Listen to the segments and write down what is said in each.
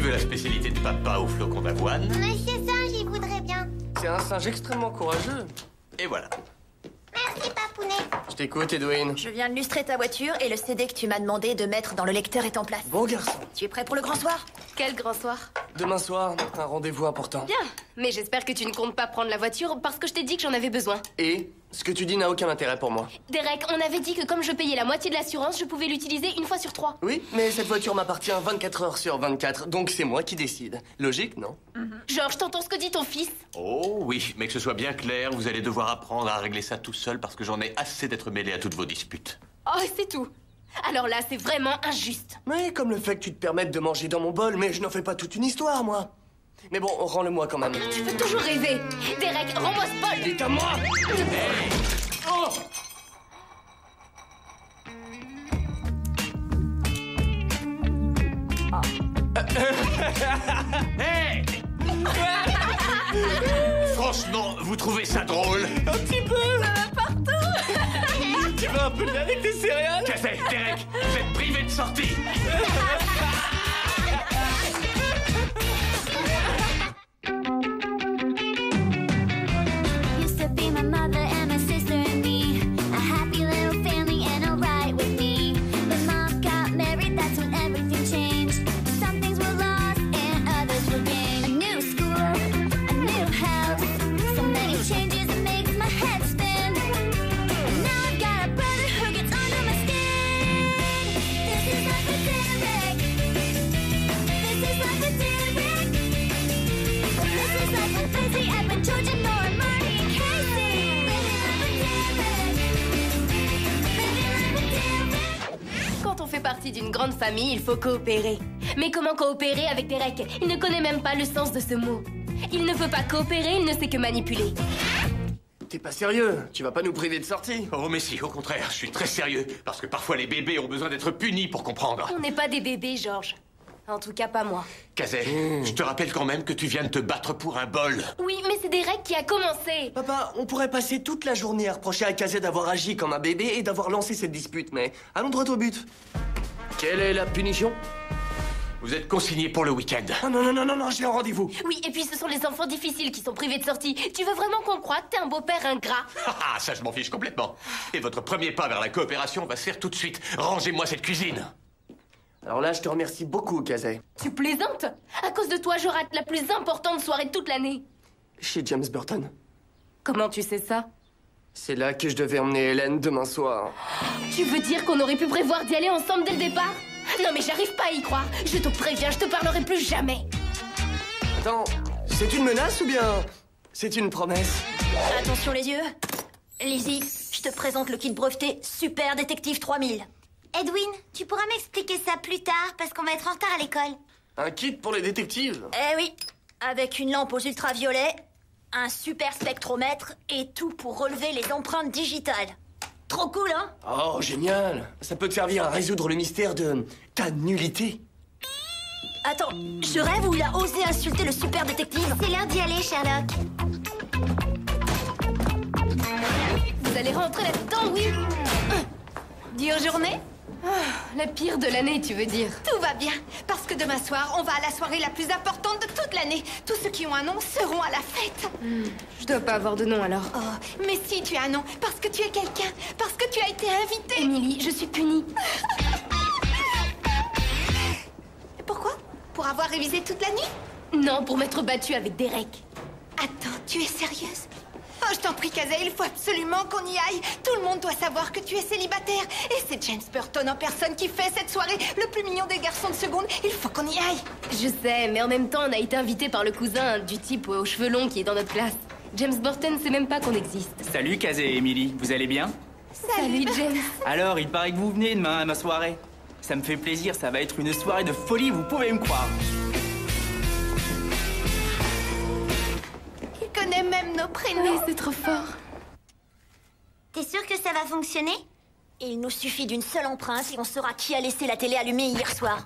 veux la spécialité de papa au flocon d'avoine? Monsieur Singe, il voudrait bien. C'est un singe extrêmement courageux. Et voilà. Merci, Papounet. Je t'écoute, Edwin. Je viens de lustrer ta voiture et le CD que tu m'as demandé de mettre dans le lecteur est en place. Bon garçon. Tu es prêt pour le grand soir? Quel grand soir. Demain soir, un rendez-vous important. Bien, mais j'espère que tu ne comptes pas prendre la voiture parce que je t'ai dit que j'en avais besoin. Et ce que tu dis n'a aucun intérêt pour moi. Derek, on avait dit que comme je payais la moitié de l'assurance, je pouvais l'utiliser une fois sur 3. Oui, mais cette voiture m'appartient 24 heures sur 24, donc c'est moi qui décide. Logique, non? Georges, t'entends ce que dit ton fils? Oh oui, mais que ce soit bien clair, vous allez devoir apprendre à régler ça tout seul parce que j'en ai assez d'être mêlé à toutes vos disputes. Oh, c'est tout. Alors là, c'est vraiment injuste. Mais comme le fait que tu te permettes de manger dans mon bol, mais je n'en fais pas toute une histoire, moi. Mais bon, rends-le-moi quand même. Tu peux toujours rêver. Derek, rends-moi ce bol. Il est à moi! Hey! Oh! Hey! Franchement, vous trouvez ça drôle? Un petit peu! Tu veux un peu de lait avec tes céréales? Casey, Derek, vous êtes privés de sortie! Used to be my mother and my sister and me. A happy little family and a ride with me. When Mom got married, that's when everything changed. Some things were lost and others were gained. A new school, a new house. So many changes, it makes my head spin. And now I've got a brother who gets under my skin. This is life with Derek. This is life with Derek. This is life with Lindsay, Edwin, George, and Nora, Marty, and Casey. Living life with Derek. Quand on fait partie d'une grande famille, il faut coopérer. Mais comment coopérer avec Derek? Il ne connaît même pas le sens de ce mot. Il ne veut pas coopérer, il ne sait que manipuler. T'es pas sérieux? Tu vas pas nous priver de sortie? Oh mais si, au contraire, je suis très sérieux. Parce que parfois les bébés ont besoin d'être punis pour comprendre. On n'est pas des bébés, Georges. En tout cas, pas moi. Casey, je te rappelle quand même que tu viens de te battre pour un bol. Oui, mais c'est Derek qui a commencé. Papa, on pourrait passer toute la journée à reprocher à Kazé d'avoir agi comme un bébé et d'avoir lancé cette dispute, mais allons droit au but. Quelle est la punition? Vous êtes consigné pour le week-end. Oh non, non, non, non, non, j'ai un rendez-vous. Oui, et puis ce sont les enfants difficiles qui sont privés de sortie. Tu veux vraiment qu'on croie que t'es un beau-père ingrat? Ah, ça je m'en fiche complètement. Et votre premier pas vers la coopération va se faire tout de suite. Rangez-moi cette cuisine. Alors là, je te remercie beaucoup, Kazé. Tu plaisantes? À cause de toi, je rate la plus importante soirée de toute l'année. Chez James Burton. Comment tu sais ça? C'est là que je devais emmener Hélène demain soir. Tu veux dire qu'on aurait pu prévoir d'y aller ensemble dès le départ? Non mais j'arrive pas à y croire. Je te préviens, je te parlerai plus jamais. Attends, c'est une menace ou bien c'est une promesse? Attention les yeux. Lizzie, je te présente le kit breveté Super Détective 3000. Edwin, tu pourras m'expliquer ça plus tard parce qu'on va être en retard à l'école. Un kit pour les détectives? Eh oui, avec une lampe aux ultraviolets, un super spectromètre et tout pour relever les empreintes digitales. Trop cool, hein? Oh, génial! Ça peut te servir à résoudre le mystère de ta nullité. Attends, je rêve où il a osé insulter le super détective? C'est l'heure d'y aller, Sherlock. Vous allez rentrer là-dedans, oui? Dure journée? La pire de l'année, tu veux dire? Tout va bien, parce que demain soir, on va à la soirée la plus importante de toute l'année. Tous ceux qui ont un nom seront à la fête. Je dois pas avoir de nom alors. Oh, mais si tu as un nom, parce que tu es quelqu'un, parce que tu as été invité. Émilie, je suis punie. Pourquoi? Pour avoir révisé toute la nuit? Non, pour m'être battue avec Derek. Attends, tu es sérieuse? Oh, je t'en prie, Kazé, il faut absolument qu'on y aille. Tout le monde doit savoir que tu es célibataire. Et c'est James Burton en personne qui fait cette soirée. Le plus mignon des garçons de seconde. Il faut qu'on y aille. Je sais, mais en même temps, on a été invités par le cousin du type aux cheveux longs qui est dans notre classe. James Burton sait même pas qu'on existe. Salut Kazé et Emily, vous allez bien? Salut, James. Alors, il paraît que vous venez demain à ma soirée. Ça me fait plaisir, ça va être une soirée de folie, vous pouvez me croire. Il connaît même nos prénoms. Oui, c'est trop fort. T'es sûr que ça va fonctionner? Il nous suffit d'une seule empreinte et on saura qui a laissé la télé allumée hier soir.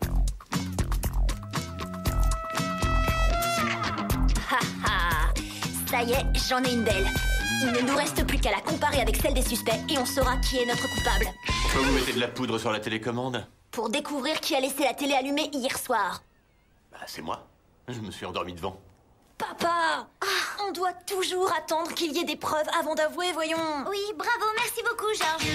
Ha ha! Ça y est, j'en ai une belle. Il ne nous reste plus qu'à la comparer avec celle des suspects et on saura qui est notre coupable. Pourquoi vous mettez de la poudre sur la télécommande? Pour découvrir qui a laissé la télé allumée hier soir. Bah, c'est moi. Je me suis endormi devant. Papa, on doit toujours attendre qu'il y ait des preuves avant d'avouer, voyons. Oui, bravo, merci beaucoup, Georges.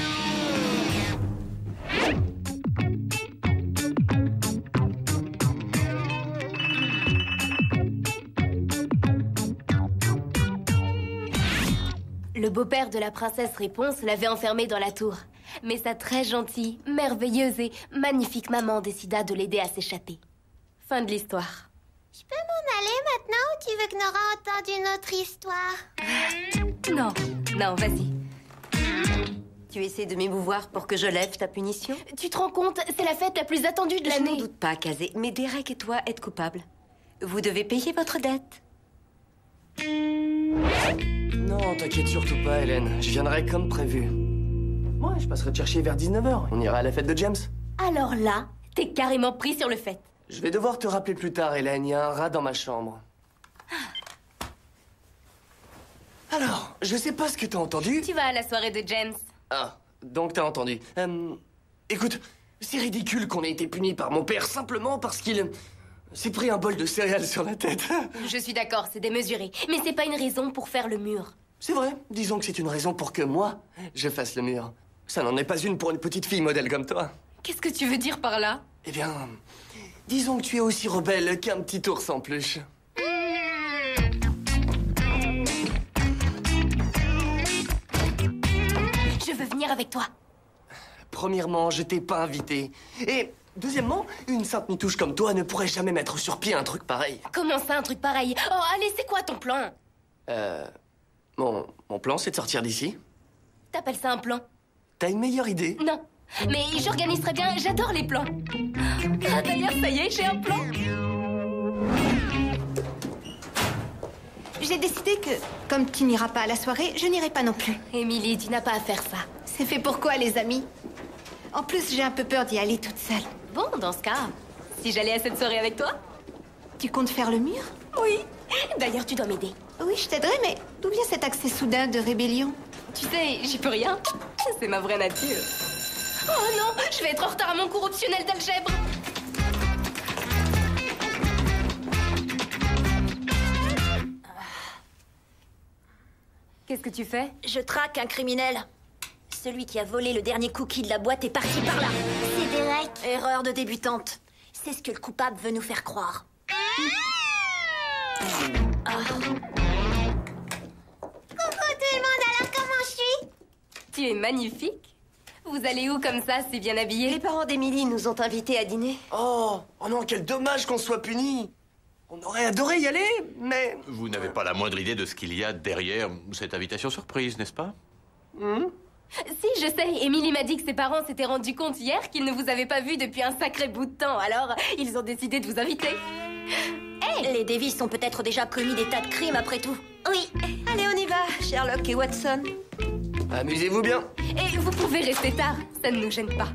Le beau-père de la princesse Réponse l'avait enfermée dans la tour. Mais sa très gentille, merveilleuse et magnifique maman décida de l'aider à s'échapper. Fin de l'histoire. Je peux m'en aller maintenant ou tu veux que Nora entende une autre histoire? Non, vas-y. Tu essaies de m'émouvoir pour que je lève ta punition? Tu te rends compte, c'est la fête la plus attendue de Je n'en l'année. doute pas, Kazé, mais Derek et toi êtes coupables. Vous devez payer votre dette. Non, t'inquiète surtout pas, Hélène. Je viendrai comme prévu. Ouais, je passerai te chercher vers 19h. On ira à la fête de James. Alors là, t'es carrément pris sur le fait. Je vais devoir te rappeler plus tard, Hélène. Il y a un rat dans ma chambre. Alors, je sais pas ce que t'as entendu. Tu vas à la soirée de James. Ah, donc t'as entendu. Écoute, c'est ridicule qu'on ait été puni par mon père simplement parce qu'il s'est pris un bol de céréales sur la tête. Je suis d'accord, c'est démesuré. Mais c'est pas une raison pour faire le mur. C'est vrai, disons que c'est une raison pour que moi, je fasse le mur. Ça n'en est pas une pour une petite fille modèle comme toi. Qu'est-ce que tu veux dire par là? Eh bien, disons que tu es aussi rebelle qu'un petit ours en peluche. Je veux venir avec toi. Premièrement, je t'ai pas invité. Et deuxièmement, une sainte mitouche comme toi ne pourrait jamais mettre sur pied un truc pareil. Comment ça, un truc pareil? Oh, allez, c'est quoi ton plan? Mon plan, c'est de sortir d'ici. T'appelles ça un plan? T'as une meilleure idée? Non. Mais j'organise très bien, j'adore les plans. Ah, d'ailleurs, ça y est, j'ai un plan. J'ai décidé que, comme tu n'iras pas à la soirée, je n'irai pas non plus. Émilie, tu n'as pas à faire ça. C'est fait pour quoi, les amis? En plus, j'ai un peu peur d'y aller toute seule. Bon, dans ce cas, si j'allais à cette soirée avec toi? Tu comptes faire le mur? Oui. D'ailleurs, tu dois m'aider. Oui, je t'aiderai, mais d'où vient cet accès soudain de rébellion? Tu sais, j'y peux rien. C'est ma vraie nature. Oh non, je vais être en retard à mon cours optionnel d'algèbre. Qu'est-ce que tu fais? Je traque un criminel. Celui qui a volé le dernier cookie de la boîte est parti par là. C'est Derek. Erreur de débutante. C'est ce que le coupable veut nous faire croire. Coucou tout le monde, alors comment je suis? Tu es magnifique. Vous allez où comme ça, si bien habillé? Les parents d'Émilie nous ont invités à dîner. Oh non, quel dommage qu'on soit punis. On aurait adoré y aller, mais... Vous n'avez pas la moindre idée de ce qu'il y a derrière cette invitation surprise, n'est-ce pas? Si, je sais. Émilie m'a dit que ses parents s'étaient rendus compte hier qu'ils ne vous avaient pas vu depuis un sacré bout de temps. Alors, ils ont décidé de vous inviter. Les Davis ont peut-être déjà commis des tas de crimes après tout. Oui. Allez, on y va, Sherlock et Watson. Amusez-vous bien. Et vous pouvez rester tard, ça ne nous gêne pas.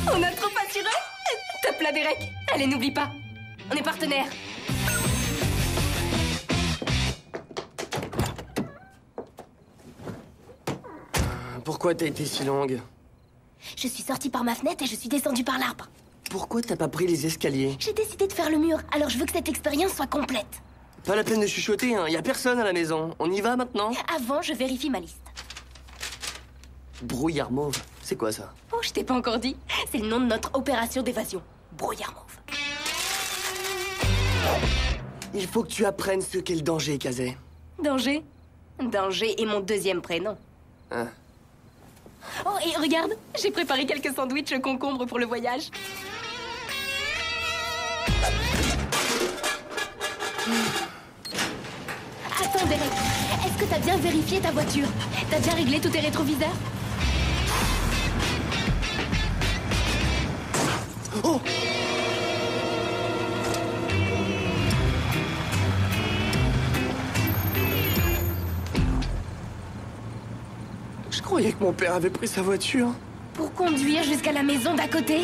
On a trop assuré. Top là, Derek. Allez, n'oublie pas. On est partenaires. Pourquoi t'as été si longue? Je suis sortie par ma fenêtre et je suis descendue par l'arbre. Pourquoi t'as pas pris les escaliers? J'ai décidé de faire le mur, alors je veux que cette expérience soit complète. Pas la peine de chuchoter, hein. Y a personne à la maison. On y va maintenant? Avant, je vérifie ma liste. Brouillard mauve, c'est quoi ça? Oh, je t'ai pas encore dit. C'est le nom de notre opération d'évasion. Brouillard mauve. Il faut que tu apprennes ce qu'est le danger, Kazé. Danger? Danger est mon deuxième prénom. Hein? Oh, et regarde, j'ai préparé quelques sandwichs au concombre pour le voyage. Attends, Derek, est-ce que t'as bien vérifié ta voiture? T'as bien réglé tous tes rétroviseurs? Oh! Je croyais que mon père avait pris sa voiture. Pour conduire jusqu'à la maison d'à côté?